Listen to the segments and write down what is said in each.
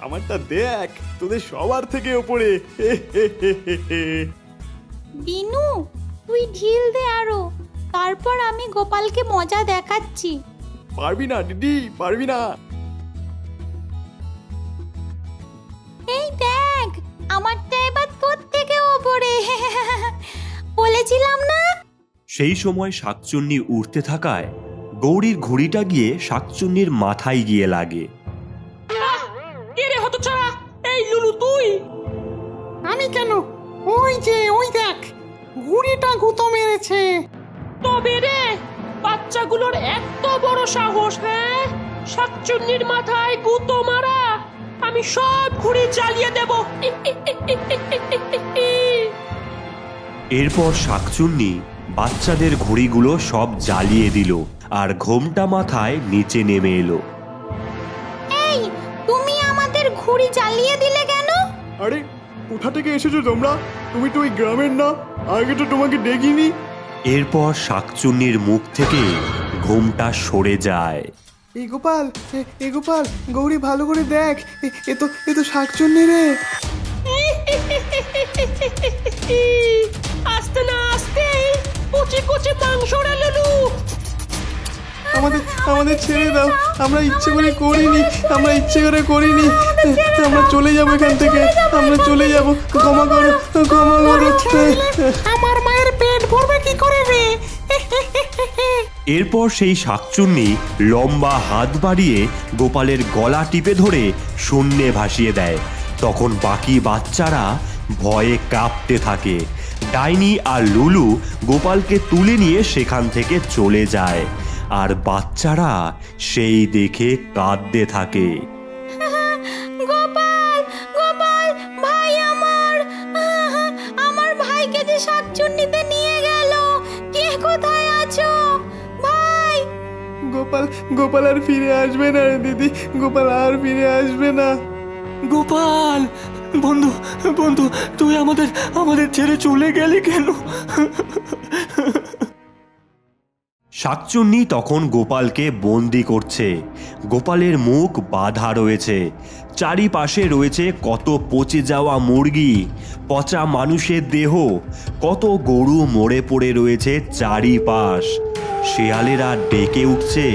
আমারটা দেখ, তোদের সবার থেকে ওপরে। বিনু, তুই ঢিল দে আরো, তারপর আমি গোপালকে মজা দেখাচ্ছি। পারবি না দিদি, পারবি না। এই দেখ, আমারটা এবার তোর থেকে ওপরে। বলেছিলাম না। সেই সময় শাকচুন্নি উঠতে থাকায় গৌরীর ঘুড়িটা গিয়ে শাকচুন্নির মাথায় গিয়ে লাগে। হতছাড়া, এই লুলু তুই? আমি কেন? ওই যে ওই দেখ, ঘুড়িটা গুঁতো মেরেছে। তবে রে, বাচ্চাগুলোর এত বড় সাহস! হ্যাঁ, শাকচুন্নির মাথায় গুঁতো মারা! আমি সব ঘুড়ি জ্বালিয়ে দেব। এরপর শাকচুন্নি বাচ্চাদের ঘুড়িগুলো সব জ্বালিয়ে দিল আর ঘোমটা মাথায় নিচে নেমে এলো। এই, তুমি আমাদের ঘুড়ি জ্বালিয়ে দিলে কেন? আরে কোথা থেকে এসেছো তোমরা? তুমি তো ওই গ্রামের না, আগে তো তোমাকে দেখিনি। এরপর শাকচুন্নির মুখ থেকে ঘোমটা সরে যায়। এই গোপাল, এই গোপাল, গৌরী ভালো করে দেখ, এ তো শাকচুন্নি রে। আস্তে না আস্তে কুচি কুচি মাংস রে লুলু। আমাদের ছেড়ে দাও, আমরা ইচ্ছে করে করিনি, আমরা চলে যাবো এখান থেকে, আমরা চলে যাবো, ক্ষমা করো, ক্ষমা করো। আমার মায়ের পেট ভরবে কি করে রে? এরপর সেই শাকচুন্নি লম্বা হাত বাড়িয়ে গোপালের গলা টিপে ধরে শূন্যে ভাসিয়ে দেয়। তখন বাকি বাচ্চারা ভয়ে কাঁপতে থাকে। ডাইনি আর লুলু গোপালকে তুলে নিয়ে সেখান থেকে চলে যায় আর বাচ্চারা সেই দেখে কাঁদতে থাকে। গোপাল, গোপাল ভাই আমার ভাইকে যে শাকচুন্নিতে নিয়ে গেল। কে কোথায় আছো ভাই? গোপাল আর ফিরে আসবে না রে দিদি, গোপাল আর ফিরে আসবে না। গোপাল বন্ধু, বন্ধু তুই আমাদের ছেড়ে চলে গেলি কেন? শাকচুন্নি তখন গোপালকে বন্দি করছে। গোপালের মুখ বাঁধা রয়েছে, চারিপাশে রয়েছে কত পচে যাওয়া মুরগি, পচা মানুষের দেহ, কত গরু মরে পড়ে রয়েছে চারিপাশ। শেয়ালেরা ডেকে উঠছে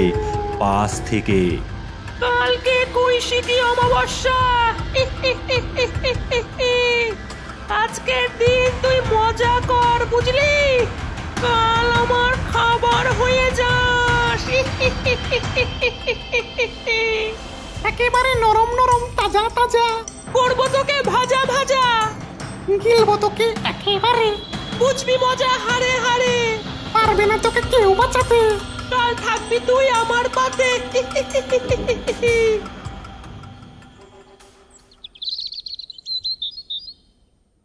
পাশ থেকে। কালকে কৌশিকী অমাবস্যা। আজকের দিন তুই মজা কর, বুঝলি? কাল আমার খাবার হয়ে যাস। একেবারে নরম নরম, তাজা তাজা করবো তোকে ভাজা ভাজা, গিলবো তোকে একেবারে। বুঝবি মজা হারে হারে। পারবে না তোকে কেউ বাঁচাতে। কাল থাকবি তুই আমার পাতে।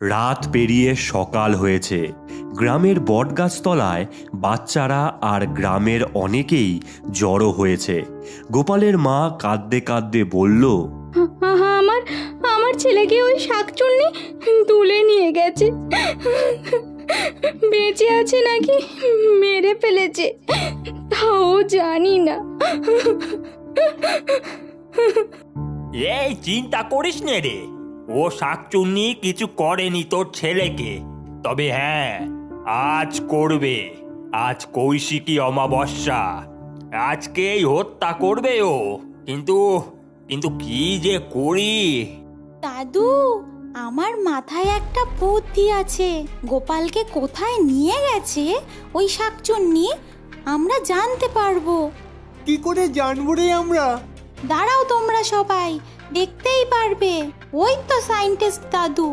রাত পেরিয়ে সকাল হয়েছে। গ্রামের বটগাছতলায় বাচ্চারা আর গ্রামের অনেকেই জড়ো হয়েছে। গোপালের মা কাঁদতে কাঁদতে বলল, আমার ছেলেকে ওই শাকচুন্নি তুলে নিয়ে গেছে। বেঁচে আছে নাকি মেরে ফেলেছে তাও জানি না। এই চিন্তা করিস নে রে, ও শাকচুন্নি কিছু করেনি তোর ছেলেকে। তবে হ্যাঁ, আজ করবে। আজ কৌশিকী অমাবস্যা, আজকেই হত্যা করবে ও। কিন্তু কি যে করি? দাদু, আমার মাথায় একটা বুদ্ধি আছে। গোপালকে কোথায় নিয়ে গেছে ওই শাকচুন্নি আমরা জানতে পারবো। কি করে জানবো রে আমরা? দাঁড়াও তোমরা সবাই, দেখতেই পারবে। ওই তো সায়েন্টিস্ট দাদু।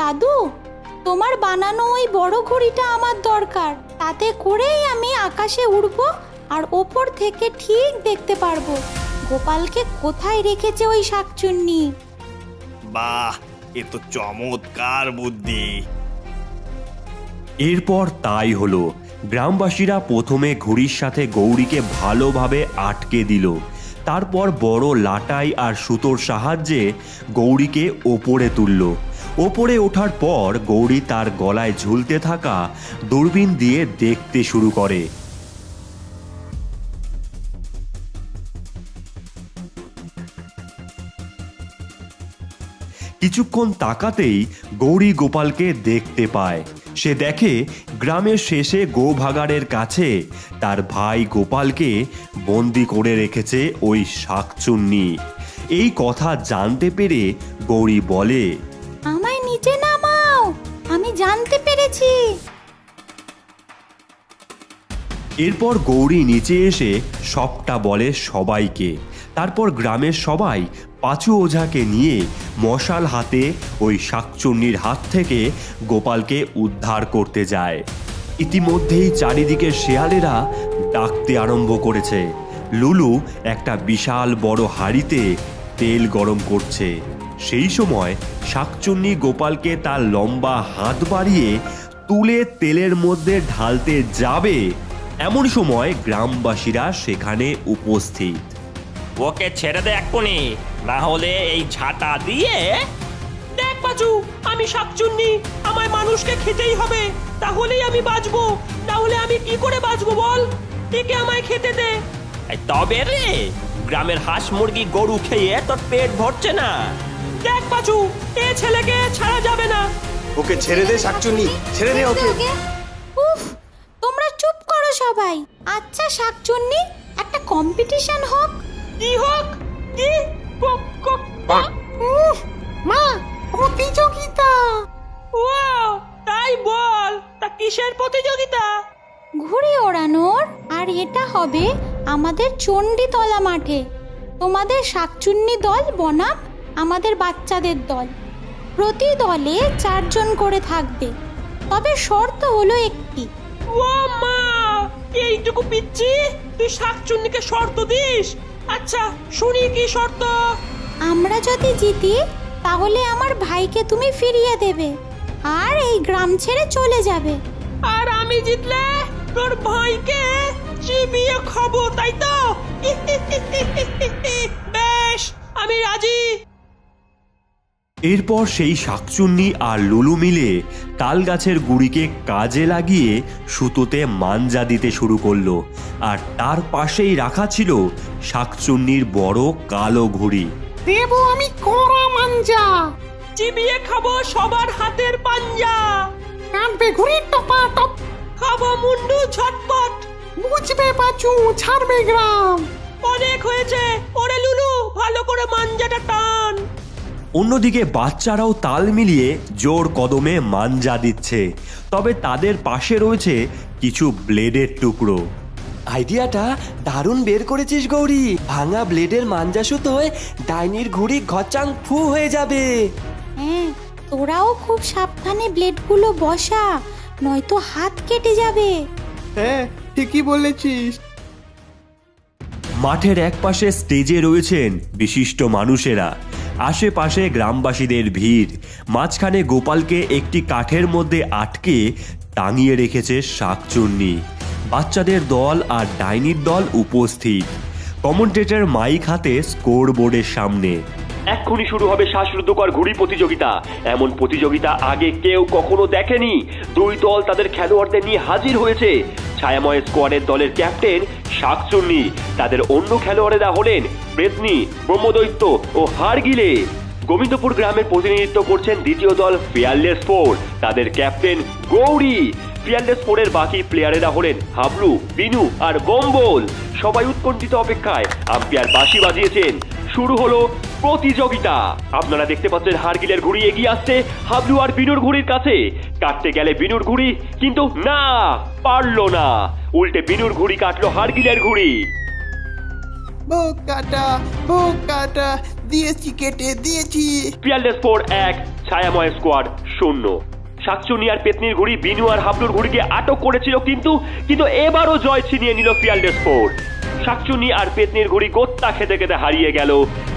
দাদু, তোমার বানানো ওই বড় ঘুড়িটা আমার দরকার। তাতে করেই আমি আকাশে উড়বো আর ওপর থেকে ঠিক দেখতে পারবো গোপালকে কোথায় রেখেছে ওই শাকচুন্নি। বাহ, এ তো চমৎকার বুদ্ধি। এরপর তাই হলো। গ্রামবাসীরা প্রথমে ঘুড়ির সাথে গৌরীকে ভালোভাবে আটকে দিল। তারপর বড় লাটাই আর সুতোর সাহায্যে গৌরীকে ওপরে তুলল। ওপরে ওঠার পর গৌরী তার গলায় ঝুলতে থাকা দূরবীন দিয়ে দেখতে শুরু করে। কিছুক্ষণ তাকাতেই গৌরী গোপালকে দেখতে পায়। সে দেখে গ্রামের শেষে গোভাগাড়ের কাছে তার ভাই গোপালকে বন্দি করে রেখেছে ওই শাকচুন্নি। এই কথা জানতে পেরে গৌরী বলে, আমায় নিচে নামাও, আমি জানতে পেরেছি। এরপর গৌরী নিচে এসে সবটা বলে সবাইকে। তারপর গ্রামের সবাই পাঁচু ওঝাকে নিয়ে মশাল হাতে ওই শাকচুন্নির হাত থেকে গোপালকে উদ্ধার করতে যায়। ইতিমধ্যেই চারিদিকে শেয়ালেরা ডাকতে আরম্ভ করেছে। লুলু একটা বিশাল বড় হাঁড়িতে তেল গরম করছে। সেই সময় শাকচুন্নি গোপালকে তার লম্বা হাত বাড়িয়ে তুলে তেলের মধ্যে ঢালতে যাবে, এমন সময় গ্রামবাসীরা সেখানে উপস্থিত। ওকে ছেড়ে দে এক্ষুনি, না হলে এই ঝাঁটা দিয়ে। দেখ পাচু, আমি শাকচুন্নি, আমায় মানুষকে খেতেই হবে, তাহলেই আমি বাঁচবো, না হলে আমি কি করে বাঁচবো বল? একে আমায় খেতে দে। এই তবে রে, গ্রামের হাঁস মুরগি গরু খেয়ে তোর পেট ভরছে না। দেখ পাচু, এ ছেলেকে ছাড়া যাবে না। ওকে ছেড়ে দে শাকচুন্নি, ছেড়ে দে ওকে। উফ, তোমরা চুপ করো সবাই। আচ্ছা শাকচুন্নি, একটা কম্পিটিশন হোক। কি হোক? কি? মা, প্রতিযোগিতা। ওয়াও, তাই বল। তা কিসের প্রতিযোগিতা? ঘুড়ি ওড়ানোর। আর এটা হবে আমাদের চণ্ডীতলা মাঠে। তোমাদের শাকচুন্নি দল বনাম আমাদের বাচ্চাদের দল। প্রতি দলে 4 জন করে থাকবে, তবে শর্ত হলো একটি। ও মা, এইটুকু পিচ্ছি, তুই শাকচুন্নিকে শর্ত দিস? আচ্ছা, শুনি কি শর্ত? আমরা যদি জিতি তাহলে আমার ভাইকে তুমি ফিরিয়ে দেবে আর এই গ্রাম ছেড়ে চলে যাবে। আর আমি জিতলে তোর ভাইকে চিবিয়ে খাবো, তাই তো? বেশ, আমি রাজি। এরপর সেই শাকচুন্নি আর লুলু মিলে তাল গাছের গুড়িকে কাজে লাগিয়ে সুতোতে মাঞ্জা দিতে শুরু করলো। আর তার পাশেই রাখা ছিল শাকচুন্নির বড় কালো ঘুড়ি। দেবো আমি কড়া মাঞ্জা। চিবিয়ে খাবো সবার হাতের পাঞ্জা। কাটবে ঘুড়ি টপা টপ। খাবো মুন্ডু ঝটপট। বুঝবে পাচু, ছাড়বে গ্রাম। অনেক হয়েছে। ওরে লুলু, ভালো করে মাঞ্জাটা টান। অন্যদিকে বাচ্চারাও তাল মিলিয়ে জোর কদমে মাঞ্জা দিচ্ছে। তবে তাদের পাশে রয়েছে কিছু ব্লেডের টুকরো। আইডিয়াটা দারুণ বের করেছিস গৌরী। ভাঙা ব্লেডের মাঞ্জা সুতোয় ডাইনির ঘুড়ি ঘচাং ফু হয়ে যাবে। হ্যাঁ, তোরাও খুব সাবধানে ব্লেডগুলো বসা, নয়তো হাত কেটে যাবে। হ্যাঁ, ঠিকই বলেছিস। মাঠের একপাশে স্টেজে রয়েছেন বিশিষ্ট মানুষেরা, আশেপাশে গ্রামবাসীদের ভিড়। মাঝখানে গোপালকে একটি কাঠের মধ্যে আটকে টাঙিয়ে রেখেছে শাকচুন্নি। বাচ্চাদের দল আর ডাইনির দল উপস্থিত। কমেন্টেটর মাইক হাতে স্কোর বোর্ডের সামনে। এক্ষুনি শুরু হবে শ্বাসরুদ্ধকর ঘুড়ি প্রতিযোগিতা। এমন প্রতিযোগিতা আগে কেউ কখনো দেখেনি। 2 দল তাদের খেলোয়াড়দের নিয়ে হাজির হয়েছে। ছায়াময় স্কোয়াডের দলের ক্যাপ্টেন শাকচুন্নি, তাদের অন্য খেলোয়াড়েরা হলেন পেতনি, ব্রহ্মদৈত্য ও হাড়গিলে। গোবিন্দপুর গ্রামের প্রতিনিধিত্ব করছেন দ্বিতীয় দল ফিয়ারলেস ফোর, তাদের ক্যাপ্টেন গৌরী। ফিয়ারলেস ফোরের বাকি প্লেয়ারেরা হলেন হাবলু, বিনু আর গম্বল। সবাই উৎকণ্ঠিত অপেক্ষায়। আম্পায়ার বাঁশি বাজিয়েছেন। শুরু হলো প্রতিযোগিতা। আপনারা দেখতে পাচ্ছেন হাড়গিলের ঘুড়ি এগিয়ে আসছে হাবলু আর বিনুর ঘুড়ির কাছে। কাটতে গেলে বিনুর ঘুড়ি, কিন্তু না, পারলো না। উল্টে বিনুর ঘুড়ি কাটলো হাড়গিলের ঘুড়ি। কাটা দিয়েছি, কেটে দিয়েছি। ফিয়ারলেস ফোর 1, ছায়াময় স্কোয়াড 0। শাকচুন্নি আর পেতনির ঘুড়ি বিনু আর হাবলুর ঘুড়িকে আটক করেছিল, কিন্তু এবারও জয় ছিনিয়ে নিল ফিয়ারলেস ফোর। শাকচুন্নি আর পেতনির ঘুড়ি গোত্তা খেতে খেতে হারিয়ে গেল।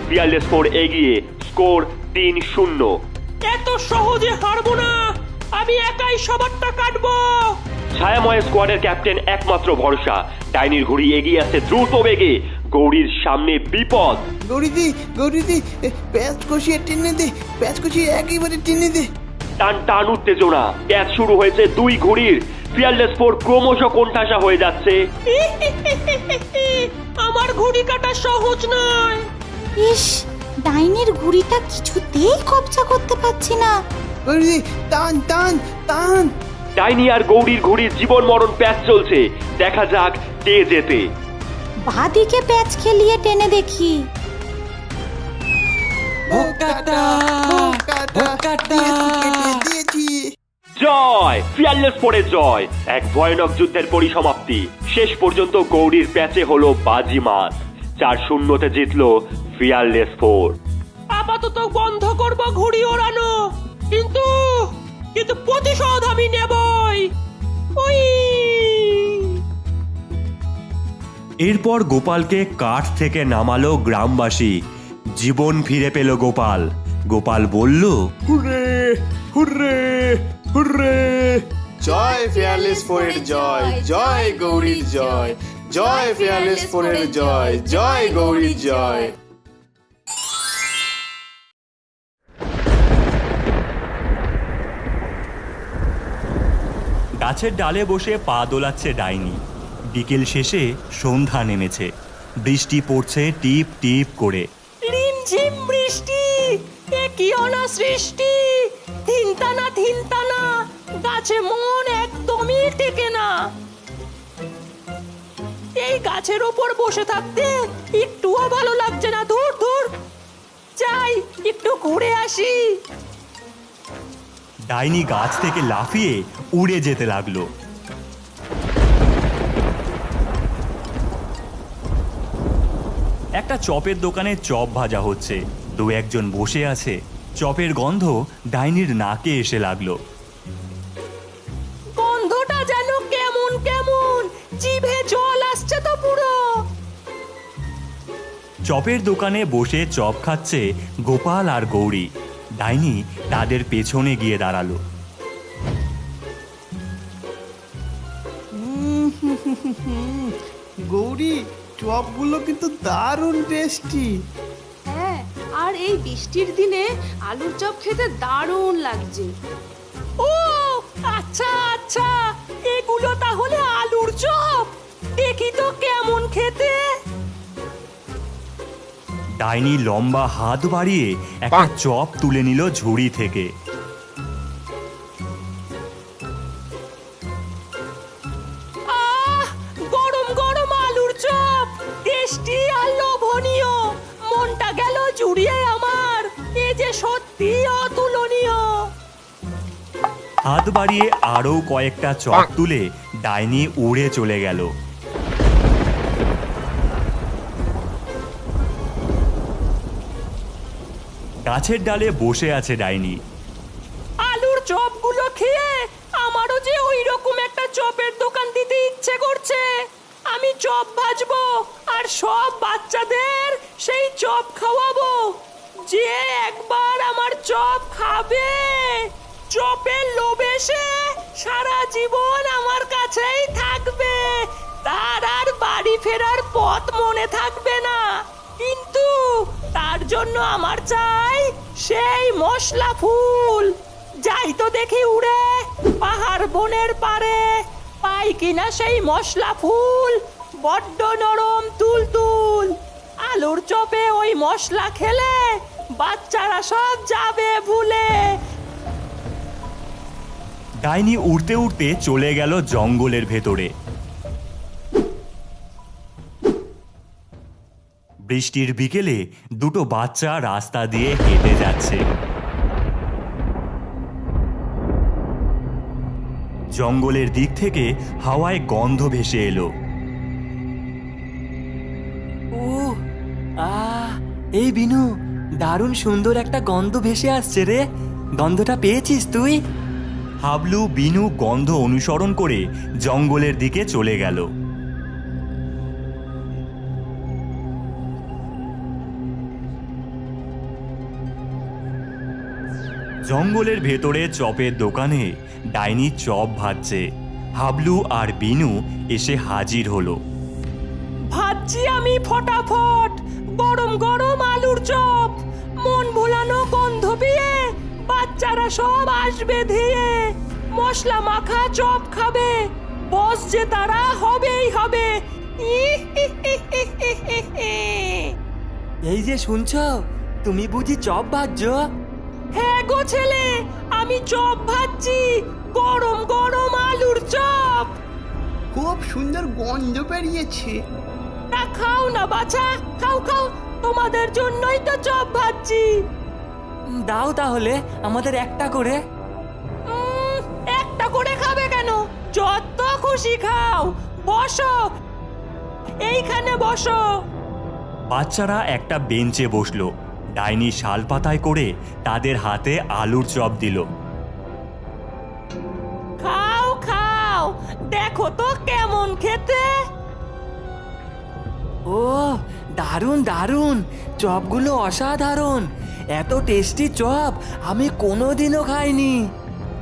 ফিয়ারলেস ফোর এগিয়ে, স্কোর 3-0। এত সহজে হারবো না, আমি একাই সবারটা কাটবো। ছায়াময় স্কোয়াডের ক্যাপ্টেন একমাত্র ভরসা। ডাইনির ঘুড়ি এগিয়ে আসছে দ্রুত বেগে। গৌরীর সামনে বিপদ। গৌরীদি, প্যাচ কষিয়ে টেনে দে, প্যাচ কষিয়ে একেবারে টেনে দে। টান টান উত্তেজনা, ক্যাচ শুরু হয়েছে 2 ঘুড়ির। ফিয়ারলেস ফোর ক্রমশ কোণঠাসা হয়ে যাচ্ছে। আমার ঘুড়ি কাটা সহজ নয়। ইস, ডাইনির ঘুড়িটা কিছুতেই কবজা করতে পারছি না। আরে টান টান টান। ডাইনি আর গৌরীর ঘুড়ির জীবন মরণ প্যাচ চলছে, দেখা যাক কে জেতে। বাঁদিকে প্যাচ খেলিয়ে টেনে দেখি। ভোকাটা, ভোকাটা। দিয়েছি। জয়, ফিয়ারলেস ফোরের জয়। এক ভয়ানক যুদ্ধের পরিসমাপ্তি। শেষ পর্যন্ত গৌরীর প্যাচে হলো বাজিমাত। 4-0 জিতলো ফিয়ারলেস ফোর। আপাতত বন্ধ করব ঘুড়ি ওড়ানো, কিন্তু কিন্তু প্রতিশোধ আমি নেবই। ওই এরপর গোপালকে কাঠ থেকে নামালো গ্রামবাসী। জীবন ফিরে পেল গোপাল। গোপাল বলল, হুররে হুররে হুররে। জয় ফিয়ারলেস ফোরের জয়, জয় গৌরীর জয়, জয় ফিয়ারলেস ফোরের জয়, জয় গৌরীর জয়। গাছের ডালে বসে পা দোলাচ্ছে ডাইনি। বিকেল শেষে সন্ধ্যা নেমেছে। বৃষ্টি পড়ছে টিপ টিপ করে। রিমঝিম বৃষ্টি, এ কি অনাসৃষ্টি। থিনতানা থিনতানা, গাছে মন একদমই টেকে না। এই গাছের ওপর বসে থাকতে একটুও ভালো লাগছে না। ধুর ধুর, যাই একটু ঘুরে আসি। ডাইনি গাছ থেকে লাফিয়ে উড়ে যেতে লাগলো। একটা চপের দোকানে চপ ভাজা হচ্ছে। দু একজন বসে আছে। চপের গন্ধ ডাইনির নাকে এসে লাগলো। গন্ধটা যেন কেমন কেমন, জিভে জল আসছে তো পুরো। চপের দোকানে বসে চপ খাচ্ছে গোপাল আর গৌরী। ডাইনি তাদের পেছনে গিয়ে দাঁড়ালো। গৌরী, চপগুলো কিন্তু দারুণ টেস্টি। হ্যাঁ, আর এই বৃষ্টির দিনে আলুর চপ খেতে দারুণ লাগছে। ও আচ্ছা আচ্ছা, এগুলো তাহলে আলুর চপ। দেখি তো কেমন খেতে। ডাইনি লম্বা হাত বাড়িয়ে একটা চপ তুলে নিল ঝুড়ি থেকে। আহ, গরম গরম আলুর চপ, টেস্টি আর লোভনীয়। মনটা গেল জুড়িয়ে আমার। এ যে সত্যি অতুলনীয়। হাত বাড়িয়ে আরো কয়েকটা চপ তুলে ডাইনি উড়ে চলে গেল। গাছের ডালে বসে আছে ডাইনি। আলুর চপগুলো খেয়ে আমারও যে ওই রকম একটা চপের দোকান দিতে ইচ্ছে করছে। আমি চপ ভাজবো আর সব বাচ্চাদের সেই চপ খাওয়াবো। যে একবার আমার চপ খাবে, চপের লোভে সে সারা জীবন আমার কাছেই থাকবে। তার আর বাড়ি ফেরার পথ মনে থাকবে না। কিন্তু তার জন্য আমার চাই সেই মশলা ফুল। যাই তো দেখি উড়ে পাহাড় বনের পারে, পাই কিনা সেই মশলা ফুল। বড্ড নরম তুলতুল। আলুর চপে ওই মশলা খেলে বাচ্চারা সব যাবে ভুলে। ডাইনি উড়তে উড়তে চলে গেল জঙ্গলের ভেতরে। বৃষ্টির বিকেলে দুটো বাচ্চা রাস্তা দিয়ে হেঁটে যাচ্ছে। জঙ্গলের দিক থেকে হাওয়ায় গন্ধ ভেসে এলো। এই বিনু, দারুণ সুন্দর একটা গন্ধ ভেসে আসছে রে। গন্ধটা পেয়েছিস তুই? হাবলু বিনু গন্ধ অনুসরণ করে জঙ্গলের দিকে চলে গেল। জঙ্গলের ভেতরে চপের দোকানে ডাইনি চপ ভাজছে। হাবলু আর বিনু এসে হাজির হলো। ভাজছি আমি ফটাফট গরম গরম আলুর চপ। মন ভোলানো গন্ধ পেয়ে বাচ্চারা সব আসবে ধেয়ে। মশলা মাখা চপ খাবে, বস যে তারা হবেই হবে। এই যে শুনছো, তুমি বুঝি চপ ভাজছো? হ্যাঁ গো ছেলে, আমি চপ ভাজছি, গরম গরম আলুর চপ। খুব সুন্দর গন্ধ বেরিয়েছে। তা খাও না বাছা, খাও খাও, তোমাদের জন্যই তো চপ ভাজছি। দাও তাহলে আমাদের একটা করে। একটা করে খাবে কেন? যত খুশি খাও, বসো, এইখানে বসো। বাচ্চারা একটা বেঞ্চে বসলো। ডাইনি শাল পাতায় করে তাদের হাতে আলুর চপ দিল। খাও খাও, দেখো তো কেমন খেতে। ও দারুণ দারুণ, চপগুলো অসাধারণ। এত টেস্টি চপ আমি কোনোদিনও খাইনি।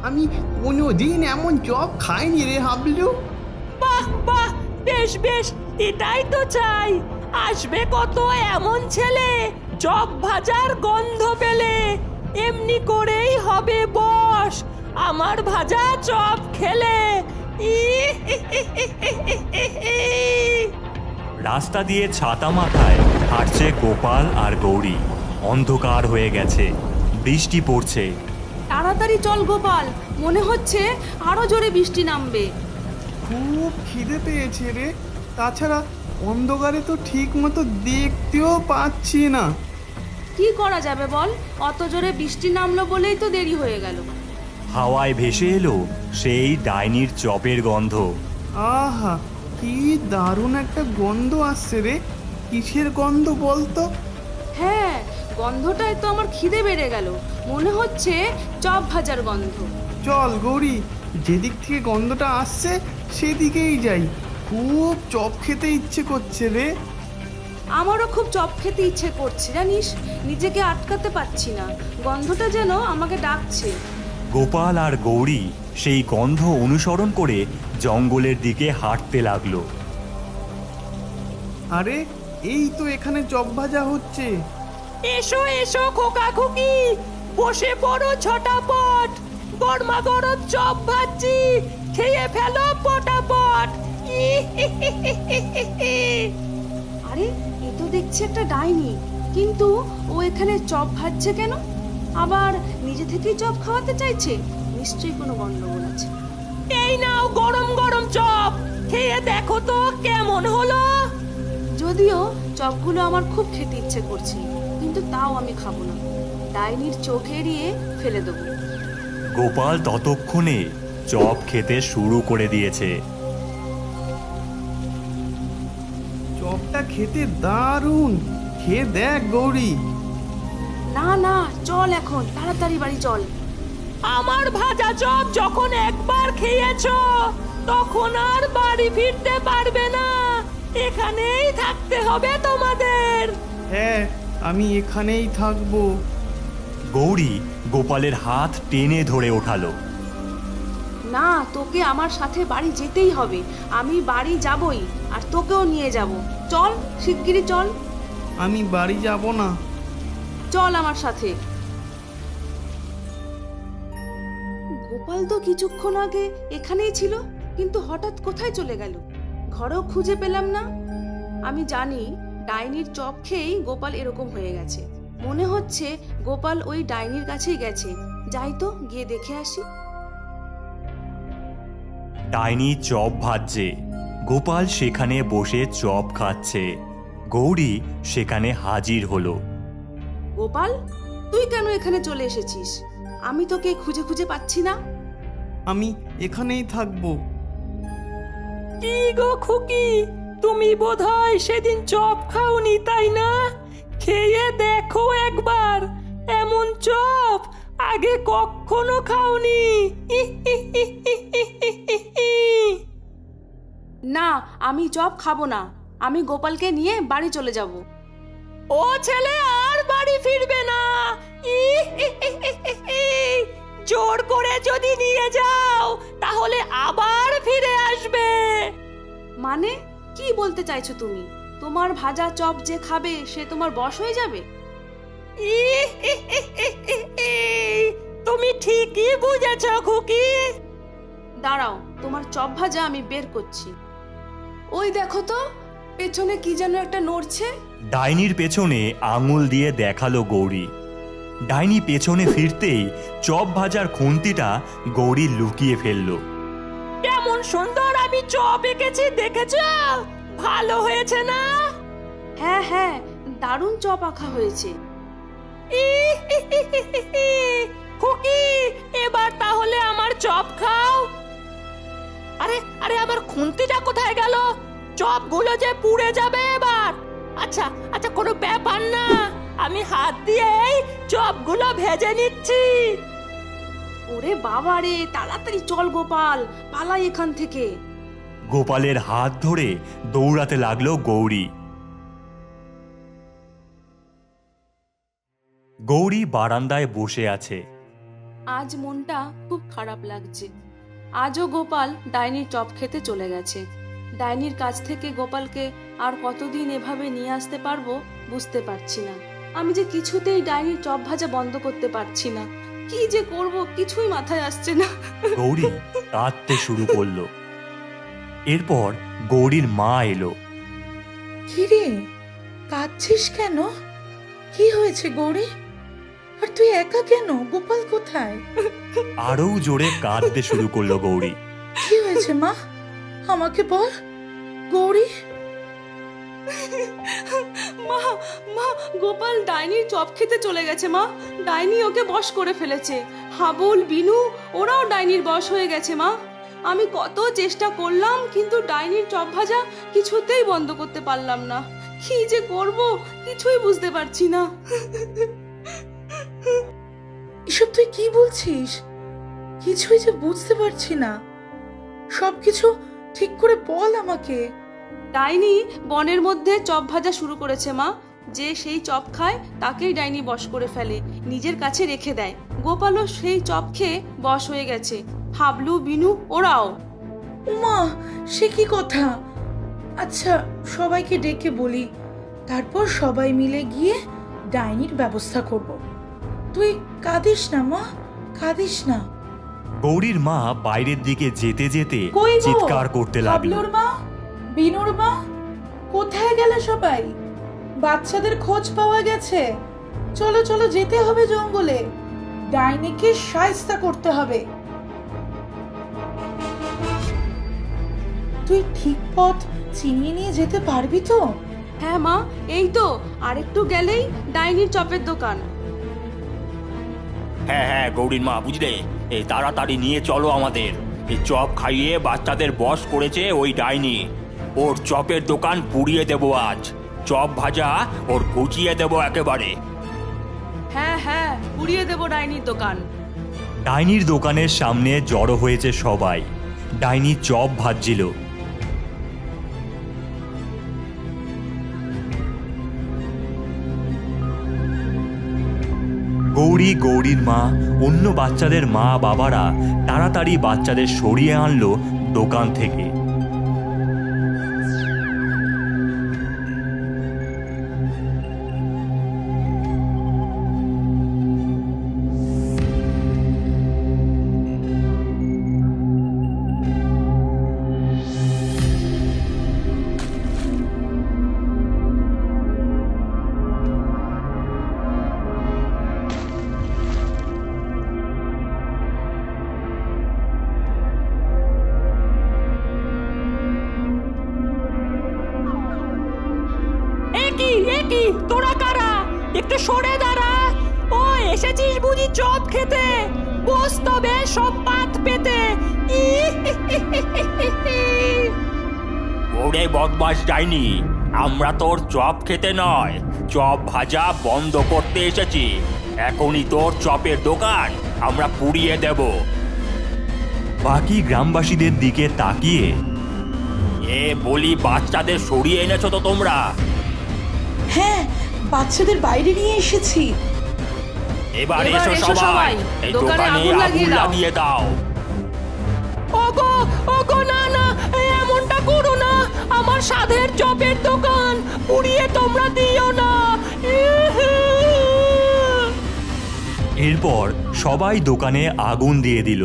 আমি কোনোদিন এমন চপ খাইনি রে হাবলু। বাহ বাহ, বেশ বেশ, এটাই তো চাই। আসবে কত এমন ছেলে চপ ভাজার গন্ধ পেলে এমনি করেই হবে বস আমার ভাজা চপ খেলে। রাস্তা দিয়ে ছাতা মাথায় হাঁটছে গোপাল আর গৌরী। অন্ধকার হয়ে গেছে, বৃষ্টি পড়ছে। তাড়াতাড়ি চল গোপাল, মনে হচ্ছে আরো জোরে বৃষ্টি নামবে। খুব খিদে পেয়েছে রে, তাছাড়া অন্ধকারে তো ঠিক মতো দেখতেও পাচ্ছি না। কি করা যাবে বল, অত জোরে বৃষ্টি নামলো বলেই তো দেরি হয়ে গেল। হাওয়ায় ভেসে এলো সেই ডাইনির চপের গন্ধ। আহা, কি দারুণ একটা গন্ধ আসছে রে। কিসের গন্ধ বলতো? হ্যাঁ, গন্ধটায় তো আমার খিদে বেড়ে গেল, মনে হচ্ছে চপ ভাজার গন্ধ। চল গৌরী, যেদিক থেকে গন্ধটা আসছে সেদিকেই যাই। খুব চপ খেতে ইচ্ছে করছে রে। আমারও খুব চপ খেতে ইচ্ছে করছে জানিস, নিজেকে আটকাতে পারছি না, গন্ধটা যেন আমাকে ডাকছে। গোপাল আর গৌরী সেই গন্ধ অনুসরণ করে জঙ্গলের দিকে হাঁটতে লাগলো। আরে এই তো এখানে চপ ভাজা হচ্ছে। এসো এসো খোকা খুকি, বসে পড়ো ঝটাপট, গরমা গরম চপ ভাজছি, খেয়ে ফেলো পটাপট। আরে এ তো দেখছি একটা ডাইনি, কিন্তু ও এখানে চপ ভাজছে কেন? আবার নিজে থেকেই চপ খাওয়াতে চাইছে, নিশ্চয়ই কোনো গন্ডগোল আছে। এই নাও গরম গরম চপ, খেয়ে দেখো তো কেমন হলো। যদিও চপগুলো আমার খুব খেতে ইচ্ছে করছে, কিন্তু তাও আমি খাবো না, ডাইনির চোখ এড়িয়ে ফেলে দেবো। গোপাল ততক্ষণে চপ খেতে শুরু করে দিয়েছে। চপটা খেতে দারুণ, খেয়ে দেখ গৌরী। না না, চল এখন তাড়াতাড়ি বাড়ি চল। আমার ভাজা চপ যখন একবার খেয়েছো তখন আর বাড়ি ফিরতে পারবে না, এখানেই থাকতে হবে তোমাদের। হ্যাঁ, আমি এখানেই থাকবো। গৌরী গোপালের হাত টেনে ধরে ওঠালো। না, তোকে আমার সাথে বাড়ি যেতেই হবে, আমি বাড়ি যাবই, আর তোকেও নিয়ে যাব। চল শিগগিরই চল। আমি বাড়ি যাব না। চল আমার সাথে। গোপাল তো কিছুক্ষণ আগে এখানেই ছিল, কিন্তু হঠাৎ কোথায় চলে গেল? ঘরেও খুঁজে পেলাম না। আমি জানি ডাইনির চপ খেয়েই গোপাল এরকম হয়ে গেছে। মনে হচ্ছে গোপাল ওই ডাইনির কাছেই গেছে। যাই তো, গিয়ে দেখে আসি। ডাইনি চপ ভাজছে, গোপাল সেখানে বসে চপ খাচ্ছে। গৌরী সেখানে হাজির হলো। গোপাল, তুই কেন এখানে চলে এসেছিস? আমি তোকে খুঁজে খুঁজে পাচ্ছি না। আমি এখানেই থাকবো। কি গো খুকি, তুমি বোধহয় সেদিন চপ খাওনি তাই না? খেয়ে দেখো একবার, এমন চপ আগে কখনো খাওনি। না, আমি চপ খাবো না, আমি গোপালকে নিয়ে বাড়ি চলে যাব। ও ছেলে আর বাড়ি ফিরবে না, জোর করে যদি নিয়ে যাও তাহলে আবার ফিরে আসবে। মানে কি বলতে চাইছো তুমি? তোমার ভাজা চপ যে খাবে সে তোমার বশ হয়ে যাবে? তুমি ঠিকই বুঝেছো খুকি। দাঁড়াও, তোমার চপ ভাজা আমি বের করছি। ওই দেখো তো, পেছনে কি যেন একটা নড়ছে। ডাইনির পেছনে আঙুল দিয়ে দেখালো গৌরী। ডাইনি পেছনে ফিরতেই চপ ভাজার খুন্তিটা গৌরী লুকিয়ে ফেললো। কেমন সুন্দর আমি চপ এঁকেছি, দেখেছো? ভালো হয়েছে না? হ্যাঁ হ্যাঁ, দারুণ চপ আঁকা হয়েছে। খুকি, এবার তাহলে আমার চপ খাও। আরে আরে, আমার খুন্তিটা কোথায় গেল? চপগুলো যে পুড়ে যাবে এবার। আচ্ছা আচ্ছা, কোনো ব্যাপার না, আমি হাত দিয়েই চপগুলো ভেজে নিচ্ছি। ওরে বাবা রে, তাড়াতাড়ি চল গোপাল, পালাই এখান থেকে। গোপালের হাত ধরে দৌড়াতে লাগলো গৌরী। গৌরী বারান্দায় বসে আছে। আজ মনটা খুব খারাপ লাগছে। আজও গোপাল ডাইনির চপ খেতে চলে গেছে। ডাইনির কাছ থেকে গোপালকে আর কতদিন এভাবে নিয়ে আসতে পারবো বুঝতে পারছি না। আমি যে কিছুতেই ডাইনির চপ ভাজা বন্ধ করতে পারছি না। কি যে করব কিছুই মাথায় আসছে না। গৌরী কাঁদতে শুরু করলো। এরপর গৌরীর মা এলো। কিরে, কাঁদছিস কেন? কি হয়েছে গৌরী? আর তুই একা কেন? গোপাল কোথায়? আরো জোরে কাঁদতে শুরু করলো গৌরী। কি হয়েছে মা, আমাকে বল। গৌরী, মা মা, গোপাল ডাইনির চপ খেতে চলে গেছে মা। ডাইনি ওকে বশ করে ফেলেছে। হাবুল, বিনু ওরাও ডাইনির বশ হয়ে গেছে মা। আমি কত চেষ্টা করলাম, কিন্তু ডাইনির চপ ভাজা কিছুতেই বন্ধ করতে পারলাম না। কি যে করব কিছুই বুঝতে পারছি না। এসব তুই কি বলছিস? কিছুই যে বুঝতে পারছি না। সবকিছু ঠিক করে বল আমাকে। ডাইনি বনের মধ্যে চপ ভাজা শুরু করেছে মা। যে সেই চপ খায় তাকেই ডাইনি বশ করে ফেলে, নিজের কাছে রেখে দেয়। গোপালও সেই চপ খেয়ে বশ হয়ে গেছে। হাবলু, বিনু ওরাও। উমা, সে কি কথা? আচ্ছা, সবাইকে ডেকে বলি, তারপর সবাই মিলে গিয়ে ডাইনির ব্যবস্থা করব। তুই কাঁদিস না মা, কাঁদিস না। গৌরীর মা বাইরের দিকে যেতে যেতে কই গো? চিৎকার করতে লাগলো। হাবলুর মা, বিনুর মা, কোথায় গেলে সবাই? বাচ্চাদের খোঁজ পাওয়া গেছে? চলো চলো, যেতে হবে জঙ্গলে। ডাইনিকে শায়েস্তা করতে হবে। তুই ঠিক পথ চিনিয়ে নিয়ে যেতে পারবি তো? হ্যাঁ মা, এই তো আরেকটু গেলেই ডাইনির চপের দোকান। হ্যাঁ হ্যাঁ গৌরীর মা, বুঝলে, এই তাড়াতাড়ি নিয়ে চলো আমাদের। এই চপ খাইয়ে বাচ্চাদের বশ করেছে ওই ডাইনি। ওর চপের দোকান পুড়িয়ে দেবো আজ। চপ ভাজা ওর গুছিয়ে দেবো একেবারে। হ্যাঁ হ্যাঁ, পুড়িয়ে দেবো ডাইনির দোকান। ডাইনির দোকানের সামনে জড়ো হয়েছে সবাই। ডাইনি চপ ভাজছিল। গৌরী, গৌরীর মা, অন্য বাচ্চাদের মা বাবারা তাড়াতাড়ি বাচ্চাদের সরিয়ে আনলো দোকান থেকে। তোরা কারা? একটু সরে দাঁড়া। ও, এসেছিস বুঝি চপ খেতে? বস তবে সব পাত পেতে। ওরে বদমাস ডাইনি, আমরা তোর চপ খেতে নয়, চপ ভাজা বন্ধ করতে এসেছি। এখনই তোর চপের দোকান আমরা পুড়িয়ে দেব। বাকি গ্রামবাসীদের দিকে তাকিয়ে, এ বলি, বাচ্চাদের সরিয়ে এনেছো তো তোমরা? হ্যাঁ, বাচ্চাদের বাইরে নিয়ে এসেছি। এবার এসো সবাই, এই দোকানে আগুন লাগিয়ে দাও। ওগো ওগো, না না, এমনটা করো না। আমার স্বাদের চপের দোকান পুড়িয়ে তোমরা দিও না। এরপর সবাই দোকানে আগুন দিয়ে দিল।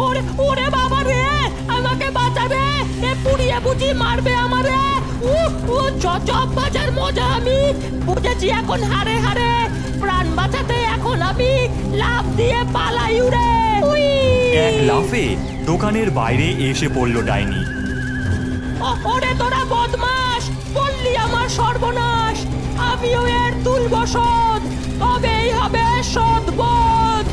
ওরে ওরে বাবা রে, আমাকে বাঁচাবে, এ পুড়িয়ে বুঝি মারবে আমারে। চপ ভাজার মজা আমি বুঝেছি এখন হারে হারে। প্রাণ বাঁচাতে এখন আমি লাফ দিয়ে পালাই উড়ে। এক লাফে দোকানের বাইরে এসে পড়ল ডাইনি। ওরে তোরা বদমাস, বললি আমার সর্বনাশ। আমিও এর তুলব শোধ, তবেই হবে সদবোধ।